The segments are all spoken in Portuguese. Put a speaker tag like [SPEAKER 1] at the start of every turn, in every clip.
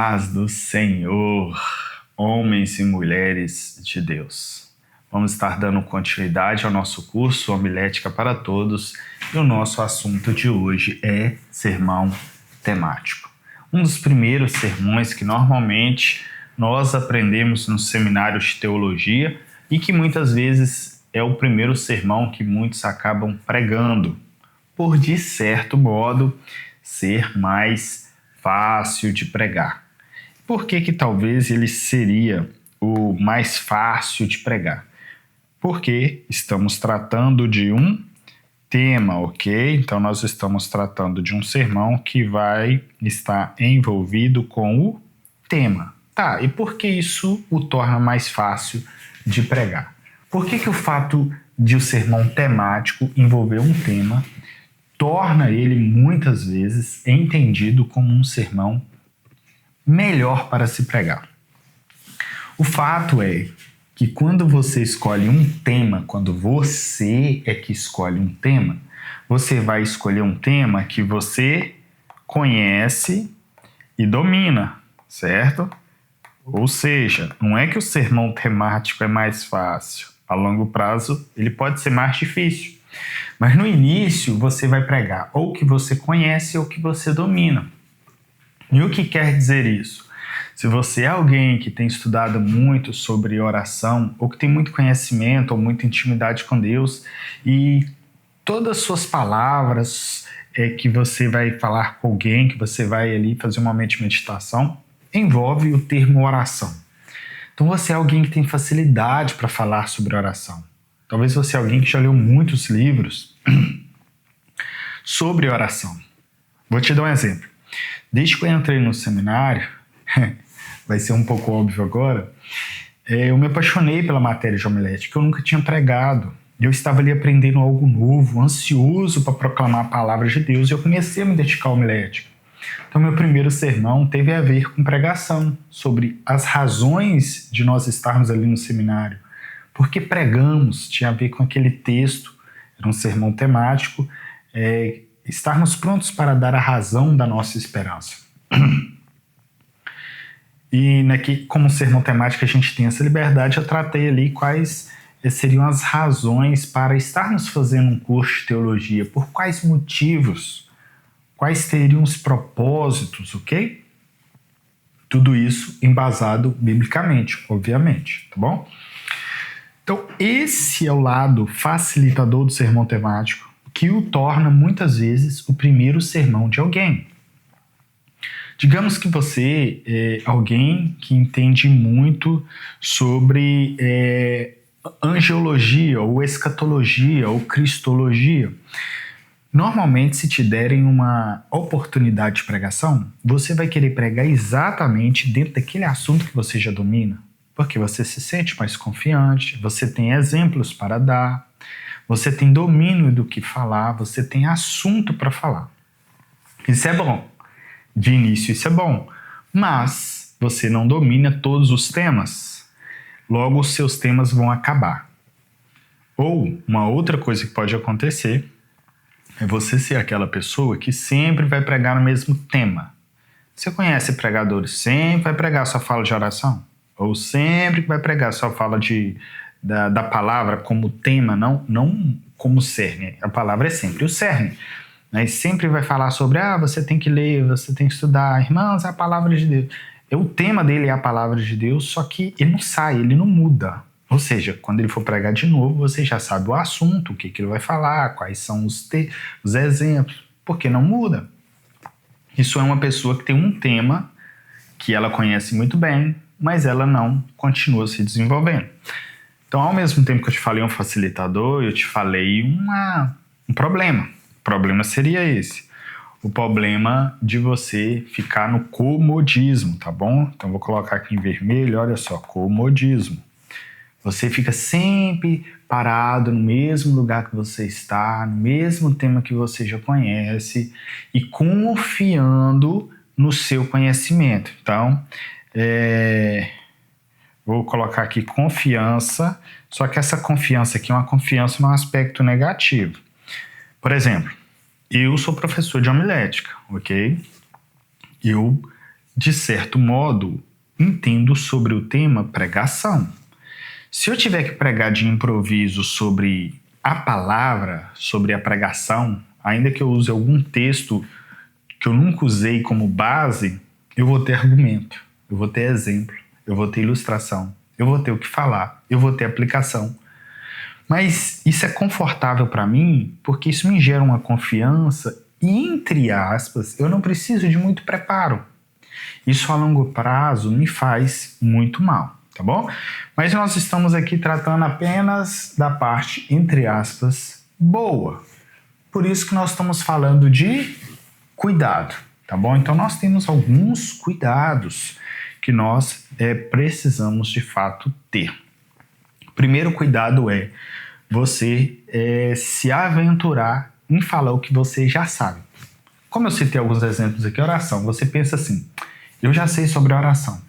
[SPEAKER 1] paz do Senhor, homens e mulheres de Deus. Vamos estar dando continuidade ao nosso curso Homilética para Todos e o nosso assunto de hoje é sermão temático. Um dos primeiros sermões que normalmente nós aprendemos nos seminários de teologia e que muitas vezes é o primeiro sermão que muitos acabam pregando, por de certo modo ser mais fácil de pregar. Por que talvez ele seria o mais fácil de pregar? Porque estamos tratando de um tema, ok? Então nós estamos tratando de um sermão que vai estar envolvido com o tema. Tá, e por que isso o torna mais fácil de pregar? Por que o fato de o sermão temático envolver um tema torna ele muitas vezes entendido como um sermão melhor para se pregar? O fato é que quando você escolhe um tema, quando você é que escolhe um tema, você vai escolher um tema que você conhece e domina, certo? Ou seja, não é que o sermão temático é mais fácil. A longo prazo ele pode ser mais difícil. Mas no início você vai pregar ou que você conhece ou que você domina. E o que quer dizer isso? Se você é alguém que tem estudado muito sobre oração ou que tem muito conhecimento ou muita intimidade com Deus e todas as suas palavras que você vai falar com alguém, que você vai ali fazer um momento de meditação, envolve o termo oração. Então você é alguém que tem facilidade para falar sobre oração. Talvez você é alguém que já leu muitos livros sobre oração. Vou te dar um exemplo. Desde que eu entrei no seminário, vai ser um pouco óbvio agora, eu me apaixonei pela matéria de homilética. Eu nunca tinha pregado. Eu estava ali aprendendo algo novo, ansioso para proclamar a palavra de Deus, e eu comecei a me dedicar à homilética. Então, meu primeiro sermão teve a ver com pregação, sobre as razões de nós estarmos ali no seminário. Porque pregamos, tinha a ver com aquele texto, era um sermão temático, estarmos prontos para dar a razão da nossa esperança. E como sermão temático a gente tem essa liberdade, eu tratei ali quais seriam as razões para estarmos fazendo um curso de teologia, por quais motivos, quais seriam os propósitos, ok? Tudo isso embasado biblicamente, obviamente, tá bom? Então, esse é o lado facilitador do sermão temático, que o torna, muitas vezes, o primeiro sermão de alguém. Digamos que você é alguém que entende muito sobre angelologia, ou escatologia, ou cristologia. Normalmente, se te derem uma oportunidade de pregação, você vai querer pregar exatamente dentro daquele assunto que você já domina. Porque você se sente mais confiante, você tem exemplos para dar, você tem domínio do que falar, você tem assunto para falar. Isso é bom. De início isso é bom. Mas você não domina todos os temas. Logo os seus temas vão acabar. Ou uma outra coisa que pode acontecer é você ser aquela pessoa que sempre vai pregar no mesmo tema. Você conhece pregadores, sempre vai pregar sua fala de oração? Ou sempre que vai pregar só fala da palavra como tema, não como cerne. A palavra é sempre o cerne. Mas sempre vai falar sobre, você tem que ler, você tem que estudar. Irmãos, é a palavra de Deus. O tema dele é a palavra de Deus, só que ele não sai, ele não muda. Ou seja, quando ele for pregar de novo, você já sabe o assunto, o que ele vai falar, quais são os exemplos, porque não muda. Isso é uma pessoa que tem um tema que ela conhece muito bem, mas ela não continua se desenvolvendo. Então, ao mesmo tempo que eu te falei um facilitador, eu te falei um problema. O problema seria esse. O problema de você ficar no comodismo, tá bom? Então, vou colocar aqui em vermelho, olha só, comodismo. Você fica sempre parado no mesmo lugar que você está, no mesmo tema que você já conhece e confiando no seu conhecimento. Então, vou colocar aqui confiança, só que essa confiança aqui é uma confiança num aspecto negativo. Por exemplo, eu sou professor de homilética, ok? Eu de certo modo, entendo sobre o tema pregação. Se eu tiver que pregar de improviso sobre a palavra, sobre a pregação, ainda que eu use algum texto que eu nunca usei como base, eu vou ter argumento, eu vou ter exemplo, eu vou ter ilustração, eu vou ter o que falar, eu vou ter aplicação. Mas isso é confortável para mim porque isso me gera uma confiança e, entre aspas, eu não preciso de muito preparo. Isso a longo prazo me faz muito mal, tá bom? Mas nós estamos aqui tratando apenas da parte, entre aspas, boa. Por isso que nós estamos falando de cuidado, tá bom? Então nós temos alguns cuidados que nós precisamos de fato ter. O primeiro cuidado é você se aventurar em falar o que você já sabe. Como eu citei alguns exemplos aqui, oração, você pensa assim, eu já sei sobre oração.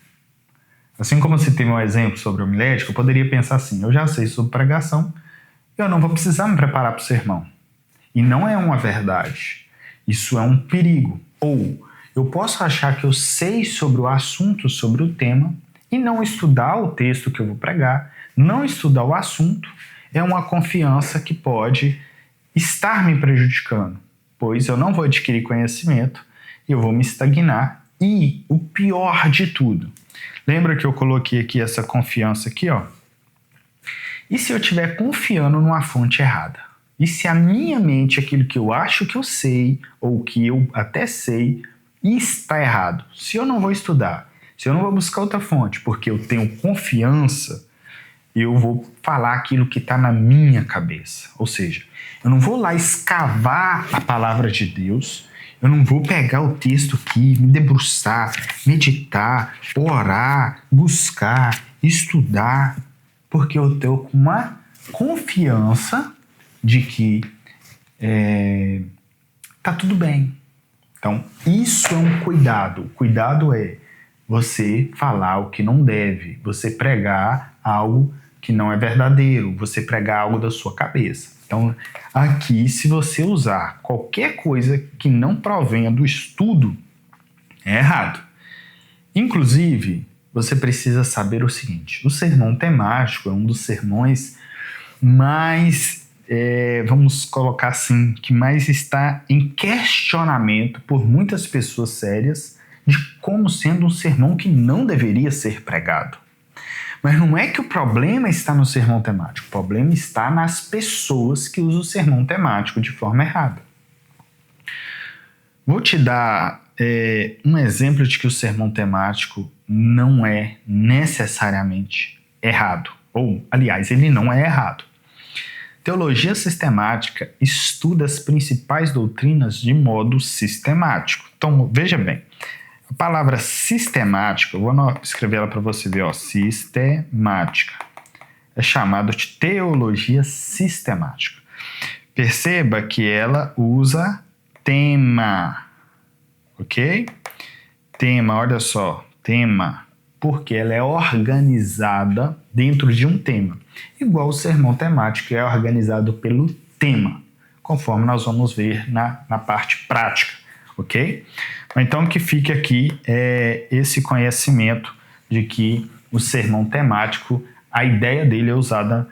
[SPEAKER 1] Assim como eu citei um exemplo sobre homilética, eu poderia pensar assim, eu já sei sobre pregação, eu não vou precisar me preparar para o sermão. E não é uma verdade. Isso é um perigo. Ou eu posso achar que eu sei sobre o assunto, sobre o tema, e não estudar o texto que eu vou pregar, não estudar o assunto, é uma confiança que pode estar me prejudicando, pois eu não vou adquirir conhecimento, eu vou me estagnar. E o pior de tudo, lembra que eu coloquei aqui essa confiança aqui, ó? E se eu estiver confiando numa fonte errada? E se a minha mente, aquilo que eu acho que eu sei, ou que eu até sei, está errado? Se eu não vou estudar, se eu não vou buscar outra fonte, porque eu tenho confiança, eu vou falar aquilo que está na minha cabeça. Ou seja, eu não vou lá escavar a palavra de Deus, eu não vou pegar o texto aqui, me debruçar, meditar, orar, buscar, estudar, porque eu tenho uma confiança de que tá tudo bem. Então, isso é um cuidado. O cuidado é você falar o que não deve, você pregar algo que não é verdadeiro, você pregar algo da sua cabeça. Então, aqui, se você usar qualquer coisa que não provenha do estudo, é errado. Inclusive, você precisa saber o seguinte, o sermão temático é um dos sermões mais, vamos colocar assim, que mais está em questionamento por muitas pessoas sérias de como sendo um sermão que não deveria ser pregado. Mas não é que o problema está no sermão temático, o problema está nas pessoas que usam o sermão temático de forma errada. Vou te dar um exemplo de que o sermão temático não é necessariamente errado. Ou, aliás, ele não é errado. Teologia sistemática estuda as principais doutrinas de modo sistemático. Então, veja bem, a palavra sistemática, eu vou escrever ela para você ver, ó, sistemática. É chamada de teologia sistemática. Perceba que ela usa tema, ok? Tema, olha só, tema, porque ela é organizada dentro de um tema. Igual o sermão temático é organizado pelo tema, conforme nós vamos ver na parte prática, ok? Então, que fique aqui esse conhecimento de que o sermão temático, a ideia dele é usada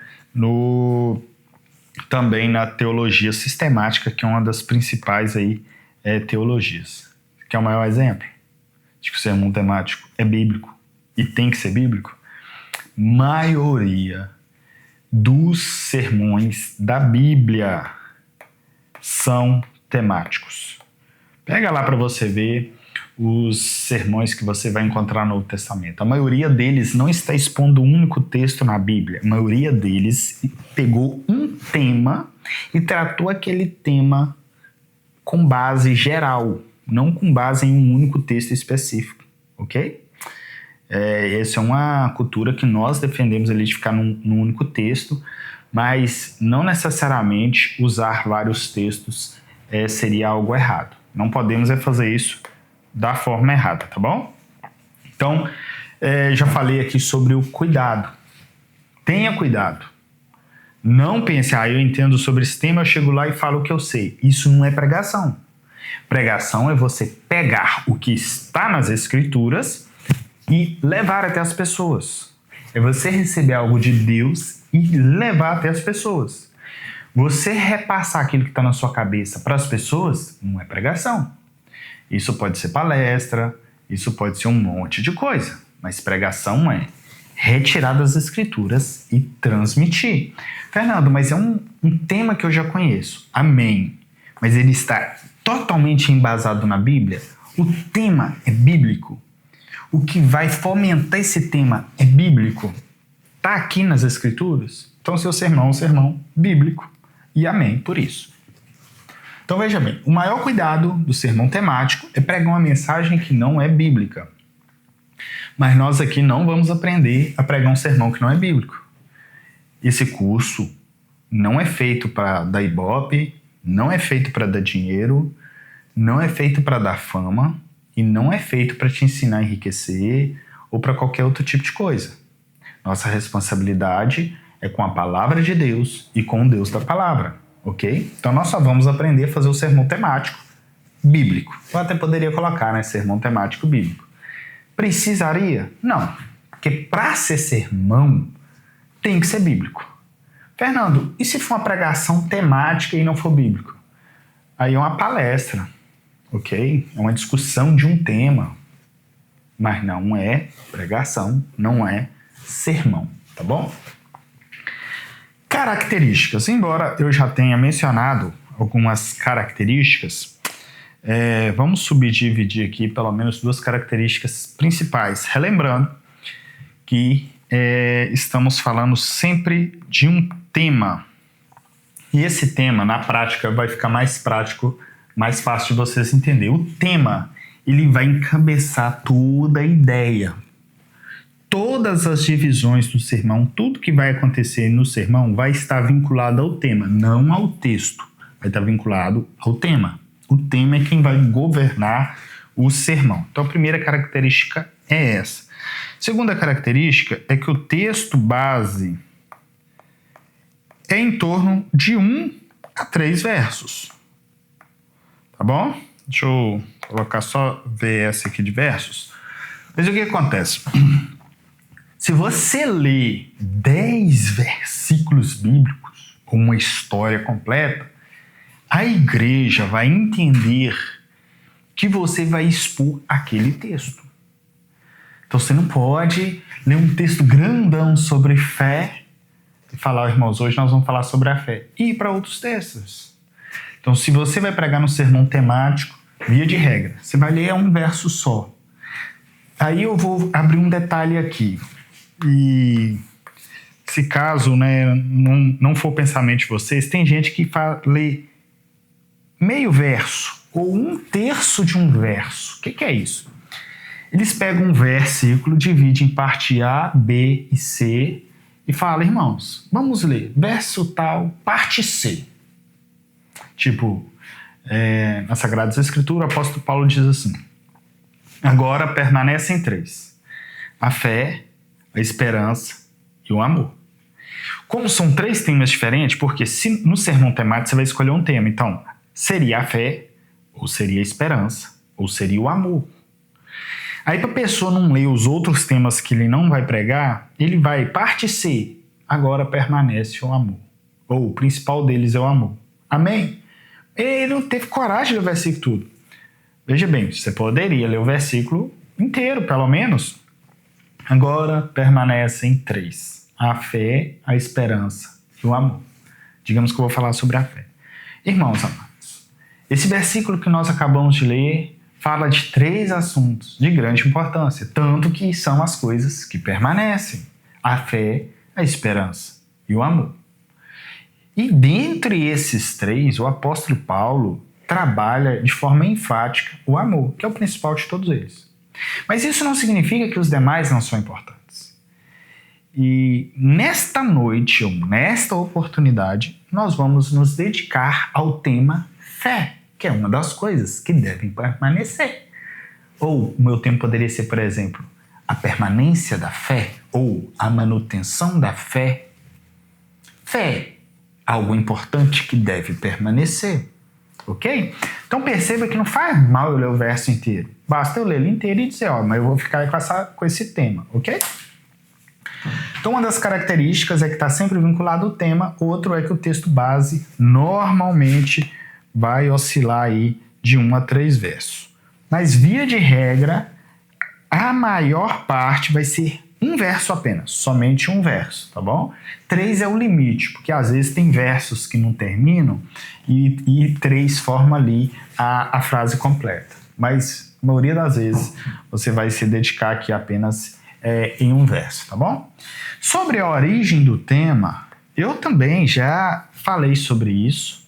[SPEAKER 1] também na teologia sistemática, que é uma das principais teologias. Quer o maior exemplo de que o sermão temático é bíblico e tem que ser bíblico? Maioria dos sermões da Bíblia são temáticos. Pega lá para você ver os sermões que você vai encontrar no Novo Testamento. A maioria deles não está expondo um único texto na Bíblia. A maioria deles pegou um tema e tratou aquele tema com base geral, não com base em um único texto específico, ok? Essa é uma cultura que nós defendemos ali de ficar num único texto, mas não necessariamente usar vários textos seria algo errado. Não podemos fazer isso da forma errada, tá bom? Então, já falei aqui sobre o cuidado. Tenha cuidado. Não pense, eu entendo sobre esse tema, eu chego lá e falo o que eu sei. Isso não é pregação. Pregação é você pegar o que está nas Escrituras e levar até as pessoas. É você receber algo de Deus e levar até as pessoas. Você repassar aquilo que está na sua cabeça para as pessoas não é pregação. Isso pode ser palestra, isso pode ser um monte de coisa, mas pregação é retirar das Escrituras e transmitir. Fernando, mas é um tema que eu já conheço. Amém. Mas ele está totalmente embasado na Bíblia? O tema é bíblico. O que vai fomentar esse tema é bíblico. Está aqui nas Escrituras? Então, seu sermão é um sermão bíblico. E amém por isso. Então, veja bem, o maior cuidado do sermão temático é pregar uma mensagem que não é bíblica. Mas nós aqui não vamos aprender a pregar um sermão que não é bíblico. Esse curso não é feito para dar ibope, não é feito para dar dinheiro, não é feito para dar fama e não é feito para te ensinar a enriquecer ou para qualquer outro tipo de coisa. Nossa responsabilidade é com a palavra de Deus e com o Deus da palavra, ok? Então nós só vamos aprender a fazer o sermão temático bíblico. Eu até poderia colocar, né, sermão temático bíblico. Precisaria? Não, porque para ser sermão tem que ser bíblico. Fernando, e se for uma pregação temática e não for bíblico? Aí é uma palestra, ok? É uma discussão de um tema, mas não é pregação, não é sermão, tá bom? Características. Embora eu já tenha mencionado algumas características, vamos subdividir aqui pelo menos 2 características principais. Relembrando que estamos falando sempre de um tema. E esse tema, na prática, vai ficar mais prático, mais fácil de vocês entenderem. O tema, ele vai encabeçar toda a ideia. Todas as divisões do sermão, tudo que vai acontecer no sermão vai estar vinculado ao tema, não ao texto. Vai estar vinculado ao tema. O tema é quem vai governar o sermão. Então, a primeira característica é essa. Segunda característica é que o texto base é em torno de 1 a 3 versos. Tá bom? Deixa eu colocar só VS aqui de versos. Mas o que acontece? Se você lê 10 versículos bíblicos, ou uma história completa, a igreja vai entender que você vai expor aquele texto. Então você não pode ler um texto grandão sobre fé e falar, irmãos, hoje nós vamos falar sobre a fé, e ir para outros textos. Então, se você vai pregar no sermão temático, via de regra, você vai ler um verso só. Aí eu vou abrir um detalhe aqui. E se caso, né, não for pensamento de vocês, tem gente que lê meio verso ou 1/3 de um verso. O que é isso? Eles pegam um versículo, dividem em parte A, B e C e falam, irmãos, vamos ler verso tal, parte C. Tipo, nas Sagradas Escrituras, o apóstolo Paulo diz assim, agora permanecem 3, a fé, a esperança e o amor. Como são 3 temas diferentes, porque se no sermão temático você vai escolher um tema, então seria a fé, ou seria a esperança, ou seria o amor. Aí para a pessoa não ler os outros temas que ele não vai pregar, ele vai, parte C, agora permanece o amor. Ou o principal deles é o amor. Amém? Ele não teve coragem de ler o versículo tudo. Veja bem, você poderia ler o versículo inteiro, pelo menos. Agora permanecem 3. A fé, a esperança e o amor. Digamos que eu vou falar sobre a fé. Irmãos amados, esse versículo que nós acabamos de ler fala de 3 assuntos de grande importância, tanto que são as coisas que permanecem. A fé, a esperança e o amor. E dentre esses 3, o apóstolo Paulo trabalha de forma enfática o amor, que é o principal de todos eles. Mas isso não significa que os demais não são importantes. E nesta noite, ou nesta oportunidade, nós vamos nos dedicar ao tema fé, que é uma das coisas que devem permanecer. Ou o meu tema poderia ser, por exemplo, a permanência da fé, ou a manutenção da fé. Fé, algo importante que deve permanecer, ok? Então perceba que não faz mal eu ler o verso inteiro. Basta eu ler ele inteiro e dizer, mas eu vou ficar com esse tema, ok? Então uma das características é que está sempre vinculado ao tema, outro é que o texto base normalmente vai oscilar aí de 1 a 3 versos. Mas via de regra, a maior parte vai ser um verso apenas, somente um verso, tá bom? 3 é o limite, porque às vezes tem versos que não terminam e 3 forma ali a frase completa. Mas, a maioria das vezes, você vai se dedicar aqui apenas em um verso, tá bom? Sobre a origem do tema, eu também já falei sobre isso,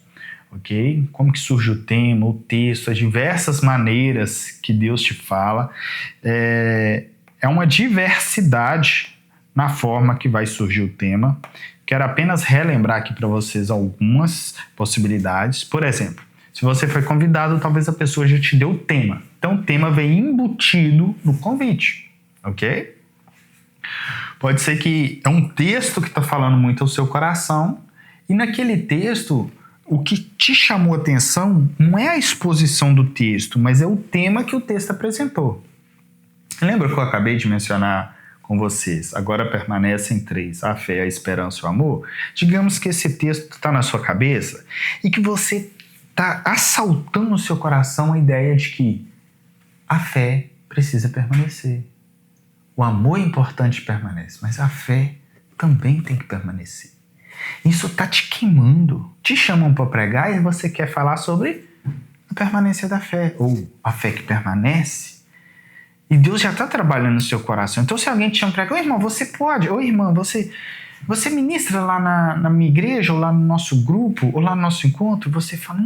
[SPEAKER 1] ok? Como que surge o tema, o texto, as diversas maneiras que Deus te fala. É uma diversidade na forma que vai surgir o tema. Quero apenas relembrar aqui para vocês algumas possibilidades. Por exemplo, se você foi convidado, talvez a pessoa já te deu o tema. Então, o tema vem embutido no convite, ok? Pode ser que é um texto que está falando muito ao seu coração e naquele texto, o que te chamou a atenção não é a exposição do texto, mas é o tema que o texto apresentou. Lembra que eu acabei de mencionar com vocês? Agora permanecem 3, a fé, a esperança e o amor. Digamos que esse texto está na sua cabeça e que você está assaltando no seu coração a ideia de que a fé precisa permanecer. O amor é importante, permanece, mas a fé também tem que permanecer. Isso está te queimando. Te chamam para pregar e você quer falar sobre a permanência da fé, ou a fé que permanece. E Deus já está trabalhando no seu coração. Então, se alguém te chama para pregar, irmão, você pode. Ô, irmã, você ministra lá na minha igreja, ou lá no nosso grupo, ou lá no nosso encontro, você fala,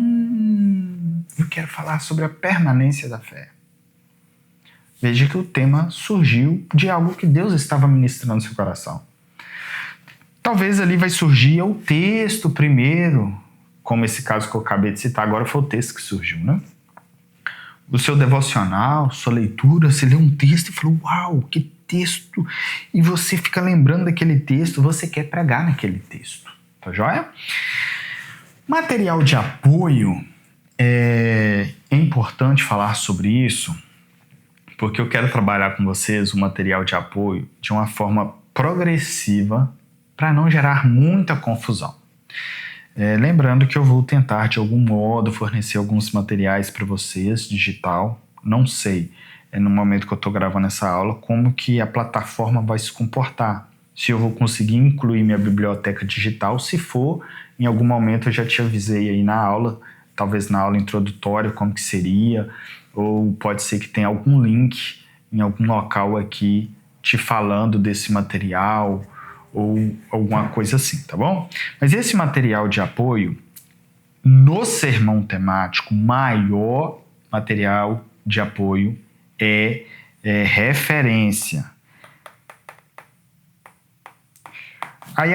[SPEAKER 1] eu quero falar sobre a permanência da fé. Veja que o tema surgiu de algo que Deus estava ministrando no seu coração. Talvez ali vai surgir o texto primeiro, como esse caso que eu acabei de citar agora foi o texto que surgiu, né? O seu devocional, sua leitura, você lê um texto e fala, uau, que texto! E você fica lembrando daquele texto, você quer pregar naquele texto, tá joia? Material de apoio, é importante falar sobre isso, porque eu quero trabalhar com vocês o material de apoio de uma forma progressiva para não gerar muita confusão. Lembrando que eu vou tentar de algum modo fornecer alguns materiais para vocês, digital. Não sei, no momento que eu estou gravando essa aula, como que a plataforma vai se comportar. Se eu vou conseguir incluir minha biblioteca digital, se for, em algum momento eu já te avisei aí na aula, talvez na aula introdutória, como que seria, ou pode ser que tenha algum link em algum local aqui te falando desse material, ou alguma coisa assim, tá bom? Mas esse material de apoio, no sermão temático, maior material de apoio é referência. Aí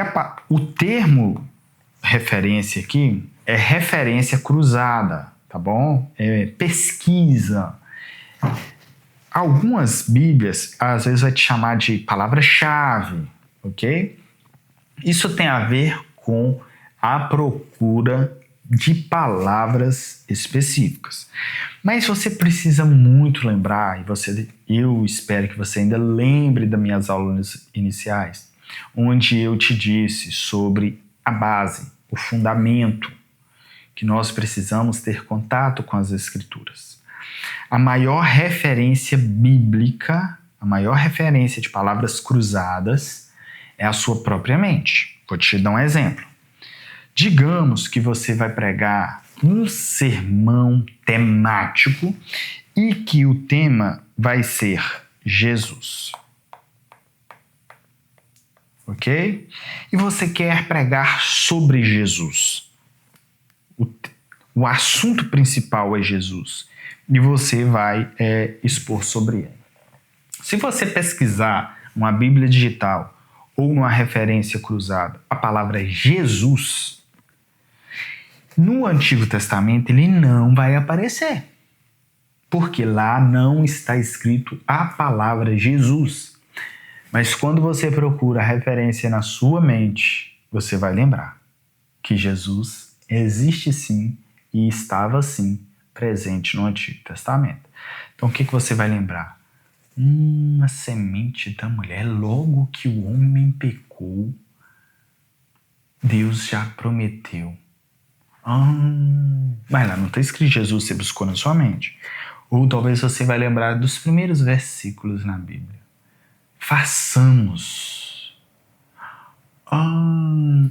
[SPEAKER 1] o termo referência aqui é referência cruzada, tá bom? É pesquisa. Algumas bíblias, às vezes, vai te chamar de palavra-chave, ok? Isso tem a ver com a procura de palavras específicas. Mas você precisa muito lembrar, eu espero que você ainda lembre das minhas aulas iniciais, onde eu te disse sobre a base, o fundamento, que nós precisamos ter contato com as Escrituras. A maior referência bíblica, a maior referência de palavras cruzadas é a sua própria mente. Vou te dar um exemplo. Digamos que você vai pregar um sermão temático e que o tema vai ser Jesus. Ok? E você quer pregar sobre Jesus. O assunto principal é Jesus. E você vai expor sobre ele. Se você pesquisar uma Bíblia digital ou numa referência cruzada, a palavra Jesus, no Antigo Testamento ele não vai aparecer. Porque lá não está escrito a palavra Jesus. Mas quando você procura a referência na sua mente, você vai lembrar que Jesus existe sim e estava sim presente no Antigo Testamento. Então o que você vai lembrar? A semente da mulher, logo que o homem pecou, Deus já prometeu. Mas lá não está escrito Jesus você buscou na sua mente. Ou talvez você vai lembrar dos primeiros versículos na Bíblia. Façamos.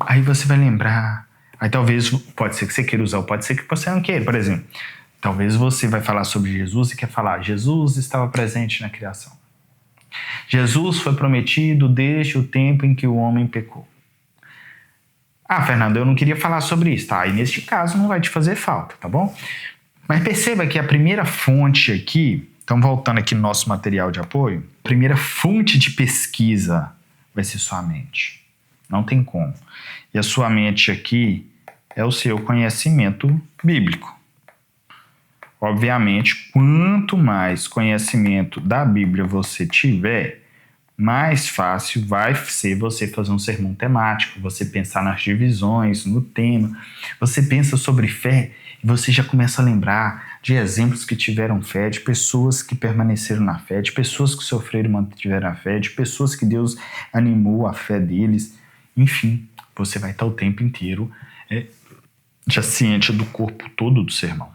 [SPEAKER 1] Aí você vai lembrar. Aí talvez, pode ser que você queira usar, ou pode ser que você não queira. Por exemplo, talvez você vai falar sobre Jesus e quer falar, Jesus estava presente na criação. Jesus foi prometido desde o tempo em que o homem pecou. Fernando, eu não queria falar sobre isso, tá? E neste caso não vai te fazer falta, tá bom? Mas perceba que a primeira fonte aqui, então voltando aqui no nosso material de apoio, a primeira fonte de pesquisa vai ser sua mente. Não tem como. E a sua mente aqui é o seu conhecimento bíblico. Obviamente, quanto mais conhecimento da Bíblia você tiver, mais fácil vai ser você fazer um sermão temático, você pensar nas divisões, no tema, você pensa sobre fé e você já começa a lembrar de exemplos que tiveram fé, de pessoas que permaneceram na fé, de pessoas que sofreram e mantiveram a fé, de pessoas que Deus animou a fé deles. Enfim, você vai estar o tempo inteiro já ciente do corpo todo do sermão,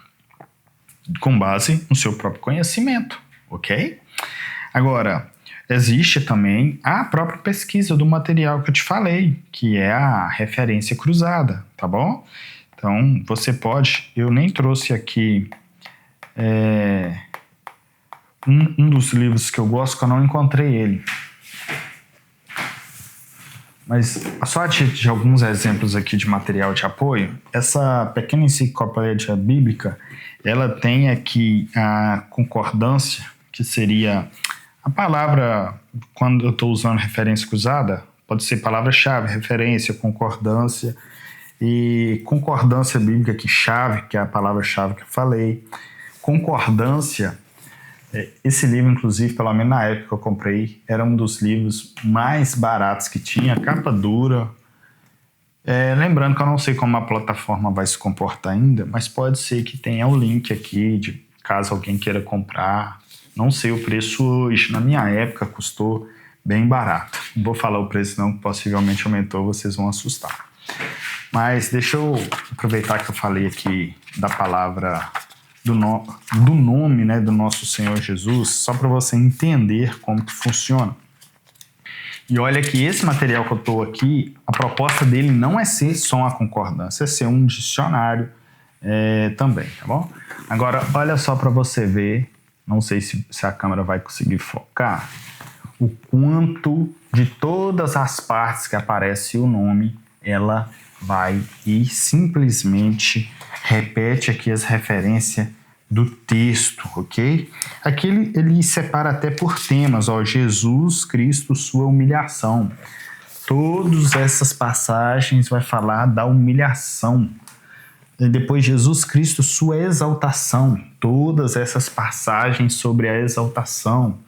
[SPEAKER 1] com base no seu próprio conhecimento, ok? Agora, existe também a própria pesquisa do material que eu te falei, que é a referência cruzada, tá bom? Então, você pode... Eu nem trouxe aqui um dos livros que eu gosto, que eu não encontrei ele. Mas só de alguns exemplos aqui de material de apoio, essa pequena enciclopédia bíblica, ela tem aqui a concordância, que seria... A palavra, quando eu estou usando referência cruzada, pode ser palavra-chave, referência, concordância. E concordância bíblica aqui, chave, que é a palavra-chave que eu falei. Concordância, esse livro, inclusive, pelo menos na época que eu comprei, era um dos livros mais baratos que tinha, capa dura. Lembrando que eu não sei como a plataforma vai se comportar ainda, mas pode ser que tenha o link aqui, de caso alguém queira comprar. Não sei o preço hoje, na minha época custou bem barato. Não vou falar o preço não, que possivelmente aumentou, vocês vão assustar. Mas deixa eu aproveitar que eu falei aqui da palavra, do nome, né, do nosso Senhor Jesus, só para você entender como que funciona. E olha que esse material que eu estou aqui, a proposta dele não é ser só uma concordância, é ser um dicionário também, tá bom? Agora, olha só para você ver, não sei se a câmera vai conseguir focar, o quanto de todas as partes que aparece o nome, ela vai e simplesmente repete aqui as referências do texto, ok? Aqui ele separa até por temas, Jesus Cristo, sua humilhação. Todas essas passagens vai falar da humilhação. E depois Jesus Cristo, sua exaltação. Todas essas passagens sobre a exaltação.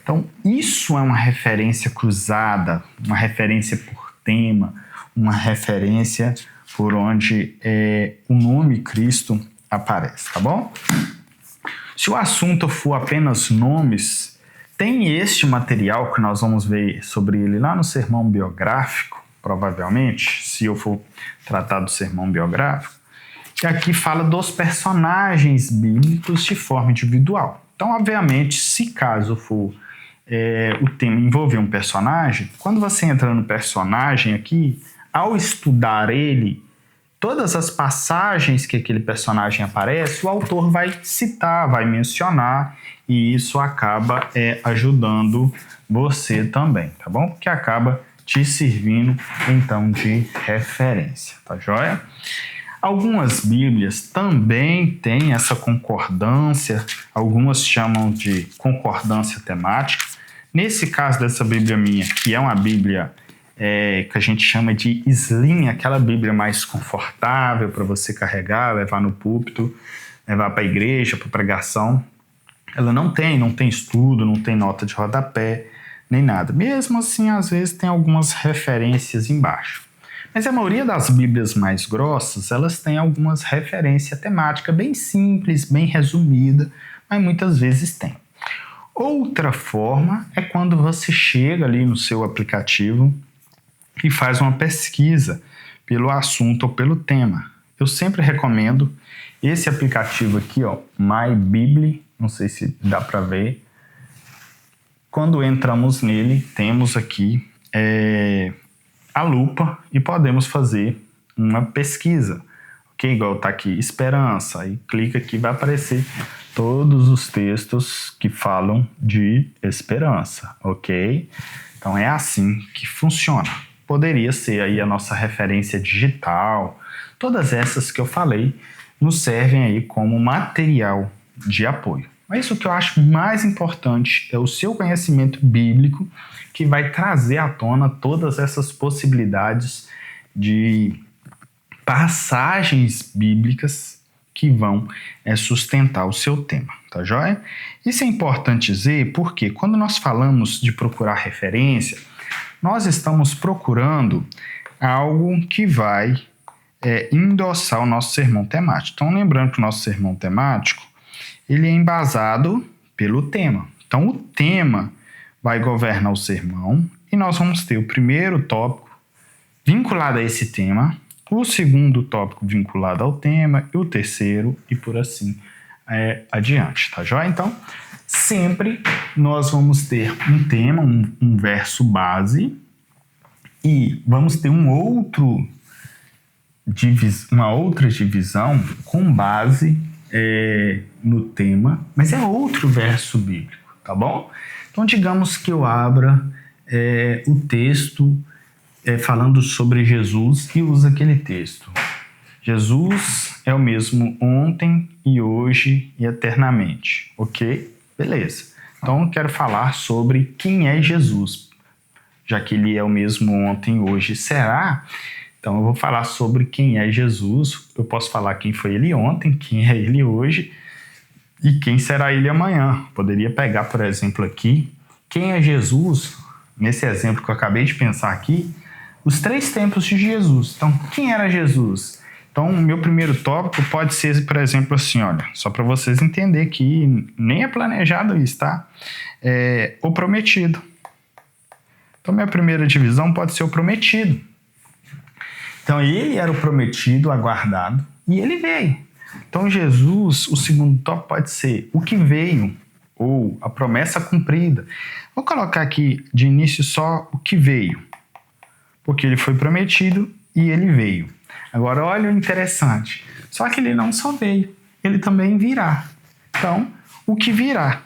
[SPEAKER 1] Então, isso é uma referência cruzada, uma referência por tema, uma referência por onde o nome Cristo aparece, tá bom? Se o assunto for apenas nomes, tem este material que nós vamos ver sobre ele lá no sermão biográfico, provavelmente, se eu for tratar do sermão biográfico, que aqui fala dos personagens bíblicos de forma individual. Então, obviamente, se caso for o tema envolver um personagem, quando você entra no personagem aqui, ao estudar ele, todas as passagens que aquele personagem aparece, o autor vai citar, vai mencionar, e isso acaba ajudando você também, tá bom? Porque acaba te servindo, então, de referência, tá joia? Algumas Bíblias também têm essa concordância, algumas chamam de concordância temática. Nesse caso dessa Bíblia minha, que é uma Bíblia que a gente chama de slim, aquela Bíblia mais confortável para você carregar, levar no púlpito, levar para a igreja, para pregação, ela não tem estudo, não tem nota de rodapé, nem nada. Mesmo assim, às vezes tem algumas referências embaixo. Mas a maioria das Bíblias mais grossas, elas têm algumas referências temáticas bem simples, bem resumida, mas muitas vezes tem. Outra forma é quando você chega ali no seu aplicativo e faz uma pesquisa pelo assunto ou pelo tema. Eu sempre recomendo esse aplicativo aqui, ó, MyBibli, não sei se dá para ver. Quando entramos nele, temos aqui a lupa e podemos fazer uma pesquisa. Ok? Igual tá aqui, esperança. Aí clica aqui, vai aparecer todos os textos que falam de esperança. Ok? Então é assim que funciona. Poderia ser aí a nossa referência digital. Todas essas que eu falei nos servem aí como material de apoio. Mas isso que eu acho mais importante é o seu conhecimento bíblico, que vai trazer à tona todas essas possibilidades de passagens bíblicas que vão sustentar o seu tema, tá joia? Isso é importante dizer porque quando nós falamos de procurar referência, nós estamos procurando algo que vai endossar o nosso sermão temático. Então, lembrando que o nosso sermão temático ele é embasado pelo tema. Então, o tema vai governar o sermão e nós vamos ter o primeiro tópico vinculado a esse tema, o segundo tópico vinculado ao tema e o terceiro e por assim adiante, tá joia? Então, sempre nós vamos ter um tema, um verso base e vamos ter uma outra divisão com base no tema, mas é outro verso bíblico, tá bom? Então, digamos que eu abra o texto falando sobre Jesus e usa aquele texto. Jesus é o mesmo ontem e hoje e eternamente, ok? Beleza. Então, eu quero falar sobre quem é Jesus, já que ele é o mesmo ontem, hoje. Será? Então, eu vou falar sobre quem é Jesus. Eu posso falar quem foi ele ontem, quem é ele hoje e quem será ele amanhã. Poderia pegar, por exemplo, aqui, quem é Jesus, nesse exemplo que eu acabei de pensar aqui, os 3 tempos de Jesus. Então, quem era Jesus? Então, o meu primeiro tópico pode ser, por exemplo, assim, olha, só para vocês entenderem que nem é planejado isso, tá? O prometido. Então, minha primeira divisão pode ser o prometido. Então, ele era o prometido, aguardado, e ele veio. Então, Jesus, o segundo tópico pode ser o que veio, ou a promessa cumprida. Vou colocar aqui de início só o que veio, porque ele foi prometido e ele veio. Agora, olha o interessante. Só que ele não só veio, ele também virá. Então, o que virá?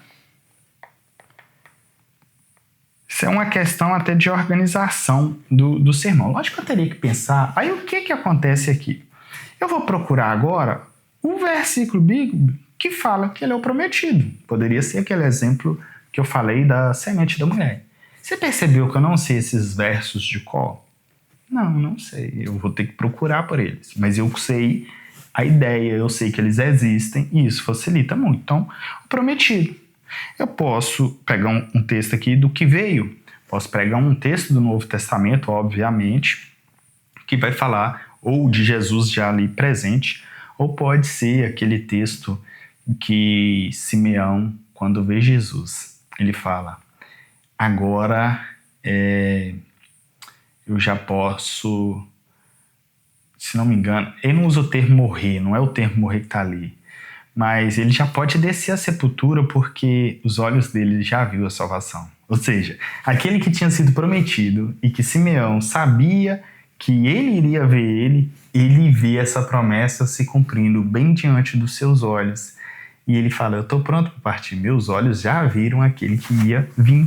[SPEAKER 1] Isso é uma questão até de organização do sermão. Lógico que eu teria que pensar, aí o que acontece aqui? Eu vou procurar agora o versículo bíblico que fala que ele é o prometido. Poderia ser aquele exemplo que eu falei da semente da mulher. Você percebeu que eu não sei esses versos de cor? Não sei. Eu vou ter que procurar por eles. Mas eu sei a ideia, eu sei que eles existem e isso facilita muito. Então, o prometido. Eu posso pegar um texto aqui do que veio. Posso pegar um texto do Novo Testamento, obviamente, que vai falar ou de Jesus já ali presente, ou pode ser aquele texto que Simeão, quando vê Jesus, ele fala, agora eu já posso, se não me engano, ele não usa o termo morrer, não é o termo morrer que está ali, mas ele já pode descer à sepultura porque os olhos dele já viu a salvação. Ou seja, aquele que tinha sido prometido e que Simeão sabia que ele iria ver ele vê essa promessa se cumprindo bem diante dos seus olhos. E ele fala, eu estou pronto para partir, meus olhos já viram aquele que ia vir.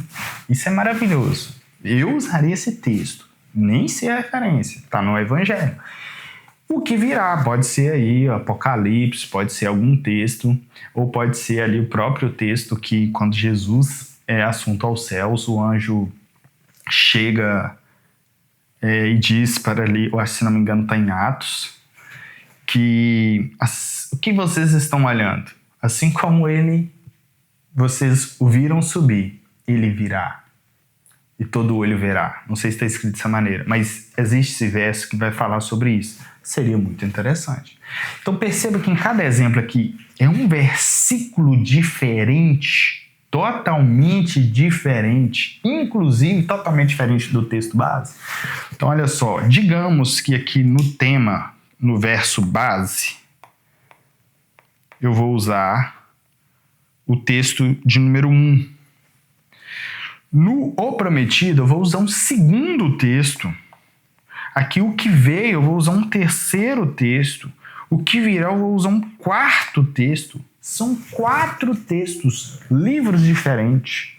[SPEAKER 1] Isso é maravilhoso. Eu usaria esse texto, nem sei a referência, está no Evangelho. O que virá, pode ser aí Apocalipse, pode ser algum texto, ou pode ser ali o próprio texto que quando Jesus é assunto aos céus, o anjo chega e diz para ali, eu acho que se não me engano está em Atos, que o que vocês estão olhando? Assim como vocês o viram subir, ele virá. e todo olho verá. Não sei se está escrito dessa maneira, mas existe esse verso que vai falar sobre isso. Seria muito interessante. Então perceba que em cada exemplo aqui é um versículo diferente, totalmente diferente, inclusive totalmente diferente do texto base. Então olha só, digamos que aqui no tema, no verso base, eu vou usar o texto de número 1. No O Prometido, eu vou usar um segundo texto. Aqui o que veio, eu vou usar um terceiro texto. O que virá, eu vou usar um quarto texto. São 4 textos, livros diferentes,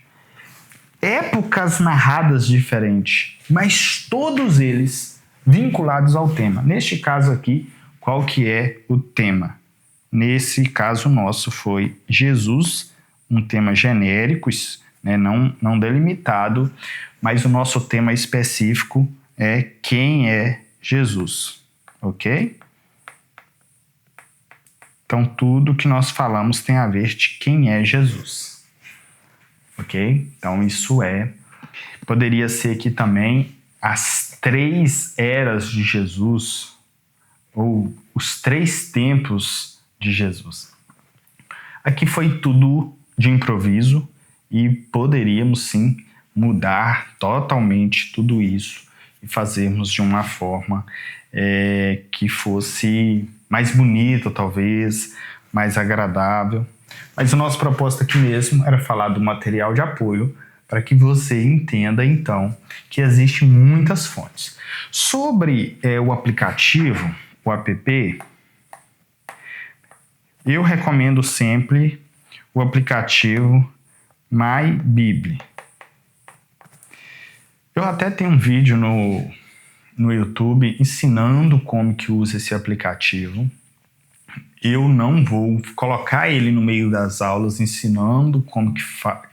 [SPEAKER 1] épocas narradas diferentes, mas todos eles vinculados ao tema. Neste caso aqui, qual que é o tema? Nesse caso nosso foi Jesus, um tema genérico, né, não delimitado, mas o nosso tema específico é quem é Jesus, ok? Então, tudo que nós falamos tem a ver de quem é Jesus, ok? Então, isso poderia ser aqui também as 3 eras de Jesus, ou os 3 tempos de Jesus. Aqui foi tudo de improviso e poderíamos sim mudar totalmente tudo isso e fazermos de uma forma que fosse mais bonita, talvez, mais agradável. Mas o nosso propósito aqui mesmo era falar do material de apoio para que você entenda, então, que existem muitas fontes. Sobre o aplicativo, o app, eu recomendo sempre o aplicativo MyBíblia. Eu até tenho um vídeo no YouTube ensinando como que usa esse aplicativo. Eu não vou colocar ele no meio das aulas ensinando como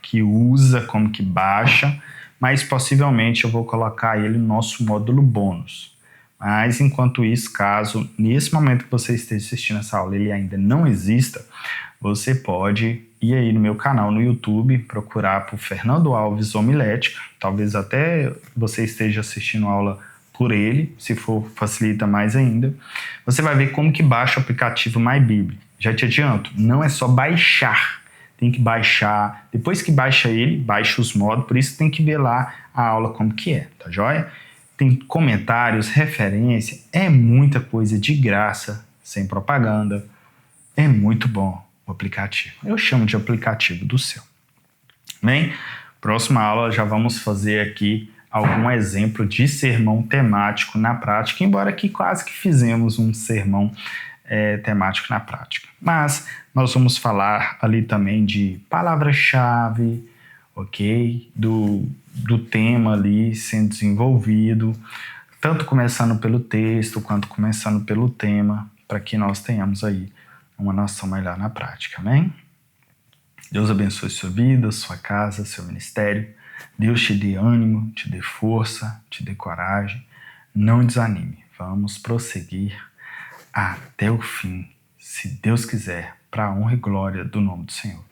[SPEAKER 1] que usa, como que baixa, mas possivelmente eu vou colocar ele no nosso módulo bônus. Mas enquanto isso, caso nesse momento que você esteja assistindo essa aula ele ainda não exista, você pode ir aí no meu canal no YouTube, procurar por Fernando Alves Homilética, talvez até você esteja assistindo a aula por ele, se for facilita mais ainda. Você vai ver como que baixa o aplicativo MyBíblia. Já te adianto, não é só baixar, tem que baixar, depois que baixa ele, baixa os modos, por isso tem que ver lá a aula como que é, tá joia? Tem comentários, referência, é muita coisa de graça, sem propaganda, é muito bom o aplicativo. Eu chamo de aplicativo do céu. Bem, próxima aula já vamos fazer aqui algum exemplo de sermão temático na prática, embora aqui quase que fizemos um sermão temático na prática. Mas nós vamos falar ali também de palavra-chave, ok? Do tema ali sendo desenvolvido, tanto começando pelo texto quanto começando pelo tema, para que nós tenhamos aí uma noção melhor na prática, amém? Deus abençoe sua vida, sua casa, seu ministério. Deus te dê ânimo, te dê força, te dê coragem. Não desanime. Vamos prosseguir até o fim, se Deus quiser, para a honra e glória do nome do Senhor.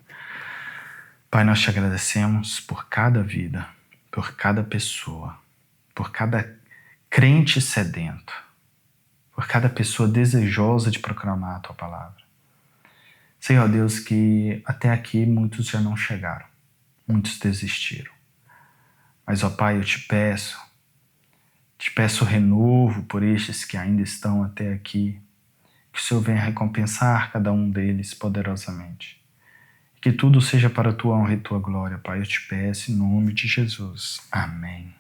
[SPEAKER 1] Pai, nós te agradecemos por cada vida, por cada pessoa, por cada crente sedento, por cada pessoa desejosa de proclamar a Tua palavra. Senhor Deus, que até aqui muitos já não chegaram, muitos desistiram. Mas, ó Pai, eu te peço renovo por estes que ainda estão até aqui, que o Senhor venha recompensar cada um deles poderosamente. Que tudo seja para a Tua honra e Tua glória, Pai, eu te peço em nome de Jesus. Amém.